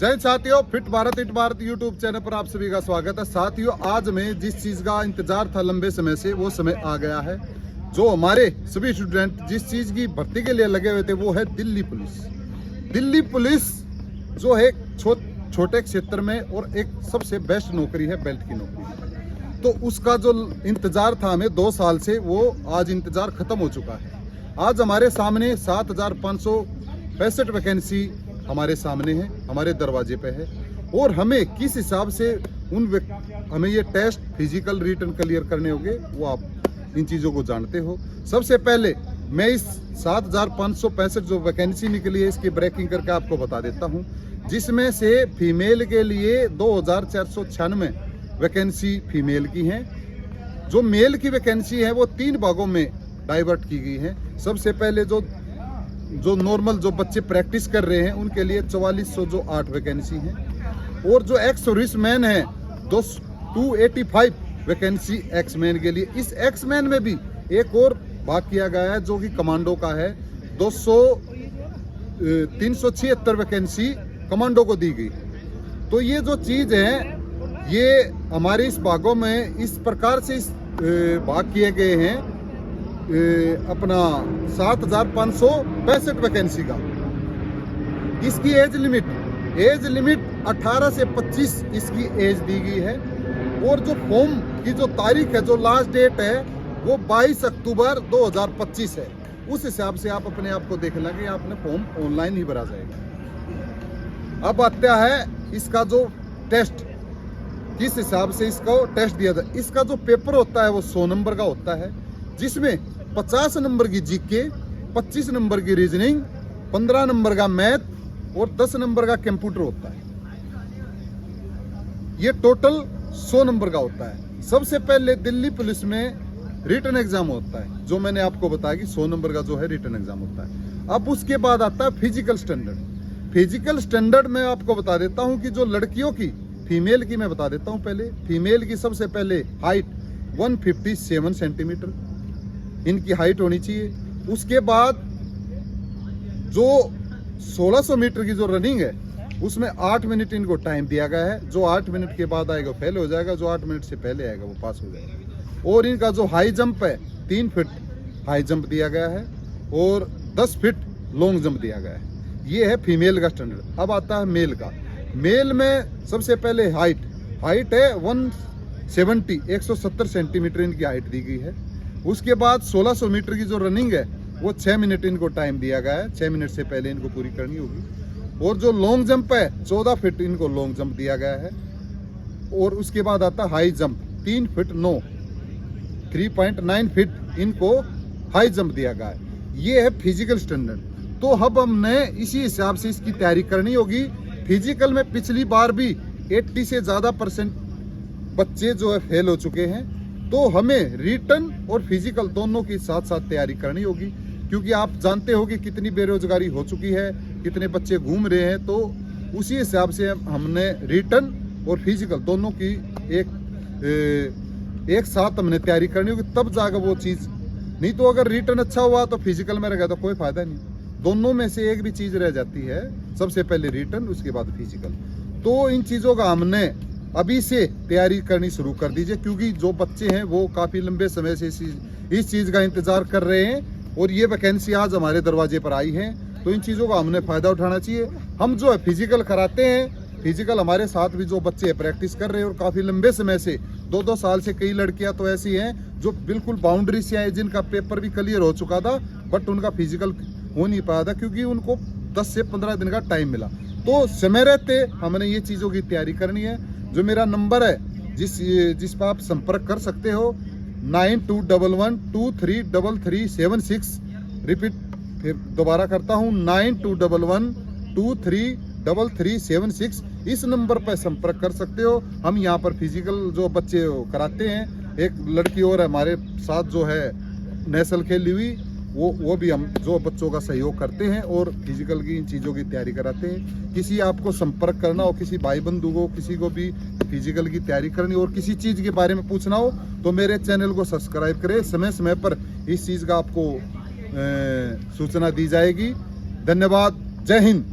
जय साथियों, fit Bharat hit Bharat YouTube channel पर आप सभी का स्वागत है। साथियों, आज मैं जिस चीज का इंतजार था लंबे समय से, वो समय आ गया है। जो हमारे सभी स्टूडेंट जिस चीज की भर्ती के लिए लगे हुए थे, वो है दिल्ली पुलिस। दिल्ली पुलिस जो है छोटे क्षेत्र में और एक सबसे बेस्ट नौकरी है, बेल्ट की नौकरी। तो उसका जो इंतजार था हमें 2 साल से, वो आज इंतजार खत्म हो चुका है। आज हमारे सामने 7,565 वैकेंसी हमारे सामने है, हमारे दरवाजे पे है। और हमें किस हिसाब से हमें ये टेस्ट फिजिकल रिटन क्लियर करने होंगे, वो आप इन चीज़ों को जानते हो। सबसे पहले मैं इस 7,565 जो वैकेंसी निकली है, इसकी ब्रेकिंग करके आपको बता देता हूँ। जिसमें से फीमेल के लिए 2,496 वैकेंसी फीमेल की हैं। जो मेल की वैकेंसी है वो 3 भागों में डाइवर्ट की गई है। सबसे पहले जो नॉर्मल जो बच्चे प्रैक्टिस कर रहे हैं, उनके लिए 4408 वैकेंसी हैं। और जो एक्स सर्विसमैन है 285 वैकेंसी एक्स मैन के लिए। इस एक्स मैन में भी एक और भाग किया गया है जो कि कमांडो का है। 376 वैकेंसी कमांडो को दी गई। तो ये जो चीज़ है, ये हमारे इस भागों में इस प्रकार से भाग किए गए हैं। अपना 7,565 वैकेंसी का। इसकी एज लिमिट 18 से 25 इसकी एज दी गई है। और जो फॉर्म की जो तारीख है, जो लास्ट डेट है, वो 22 अक्टूबर 2025 है। उस हिसाब से आप अपने आप को देख लेंगे, आपने फॉर्म ऑनलाइन ही भरा जाएगा। अब आता है इसका जो टेस्ट, किस हिसाब से इसका टेस्ट दिया जाए। इसका जो पेपर होता है वो 100 नंबर का होता है, जिसमें 50 नंबर की जीके, 25 नंबर की रीजनिंग, 15 नंबर का मैथ और 10 नंबर का कंप्यूटर होता है। ये टोटल 100 नंबर का होता है। सबसे पहले दिल्ली पुलिस में रिटन एग्जाम होता है, जो मैंने आपको बताया कि 100 नंबर का जो है रिटन एग्जाम होता है। अब उसके बाद आता है फिजिकल स्टैंडर्ड। फिजिकल स्टैंडर्ड में आपको बता देता हूं कि जो लड़कियों की, फीमेल की मैं बता देता हूं। पहले फीमेल की सबसे पहले हाइट 157 सेंटीमीटर इनकी हाइट होनी चाहिए। उसके बाद जो 1600 मीटर की जो रनिंग है, उसमें 8 मिनट इनको टाइम दिया गया है। जो 8 मिनट के बाद आएगा फेल हो जाएगा, जो 8 मिनट से पहले आएगा वो पास हो जाएगा। और इनका जो हाई जंप है, 3 फीट हाई जंप दिया गया है और 10 फीट लॉन्ग जंप दिया गया है। ये है फीमेल का स्टैंडर्ड। अब आता है मेल का। मेल में सबसे पहले हाइट है 170 सेंटीमीटर इनकी हाइट दी गई है। उसके बाद 1600 मीटर की जो रनिंग है, वो 6 मिनट इनको टाइम दिया गया है। 6 मिनट से पहले इनको पूरी करनी होगी। और जो लॉन्ग जंप है, 14 फीट इनको लॉन्ग जंप दिया गया है। और उसके बाद आता हाई जंप 3 फीट 9, 3.9 फीट इनको हाई जंप दिया गया है। ये है फिजिकल स्टैंडर्ड। तो अब हमने इसी हिसाब से इसकी तैयारी करनी होगी। फिजिकल में पिछली बार भी 80 से ज़्यादा % बच्चे जो है फेल हो चुके हैं। तो हमें रिटन और फिजिकल दोनों की साथ साथ तैयारी करनी होगी, क्योंकि आप जानते हो कि कितनी बेरोजगारी हो चुकी है, कितने बच्चे घूम रहे हैं। तो उसी हिसाब से हमने रिटन और फिजिकल दोनों की एक साथ हमने तैयारी करनी होगी, तब जाकर वो चीज़। नहीं तो अगर रिटन अच्छा हुआ तो फिजिकल में रहेगा तो कोई फायदा नहीं। दोनों में से एक भी चीज़ रह जाती है। सबसे पहले रिटन, उसके बाद फिजिकल। तो इन चीज़ों का हमने अभी से तैयारी करनी शुरू कर दीजिए, क्योंकि जो बच्चे हैं वो काफ़ी लंबे समय से इस चीज़ का इंतज़ार कर रहे हैं। और ये वैकेंसी आज हमारे दरवाजे पर आई है। तो इन चीज़ों का हमने फ़ायदा उठाना चाहिए। हम जो है फिजिकल कराते हैं। फिजिकल हमारे साथ भी जो बच्चे प्रैक्टिस कर रहे हैं और काफ़ी लंबे समय से 2-2 साल से, कई लड़कियां तो ऐसी हैं जो बिल्कुल बाउंड्री से आए, जिनका पेपर भी क्लियर हो चुका था, बट उनका फिजिकल हो नहीं पाया था क्योंकि उनको 10 से 15 दिन का टाइम मिला। तो समय रहते हमने ये चीज़ों की तैयारी करनी है। जो मेरा नंबर है, जिस पर आप संपर्क कर सकते हो, 9211233376। रिपीट फिर दोबारा करता हूँ, 9211233376। इस नंबर पर संपर्क कर सकते हो। हम यहाँ पर फिजिकल जो बच्चे कराते हैं, एक लड़की और हमारे साथ जो है नेशनल खेली हुई, वो भी हम जो बच्चों का सहयोग करते हैं और फिजिकल की इन चीज़ों की तैयारी कराते हैं। किसी आपको संपर्क करना हो, किसी भाई बंधु को, किसी को भी फिजिकल की तैयारी करनी और किसी चीज़ के बारे में पूछना हो, तो मेरे चैनल को सब्सक्राइब करें। समय समय पर इस चीज़ का आपको सूचना दी जाएगी। धन्यवाद। जय हिंद।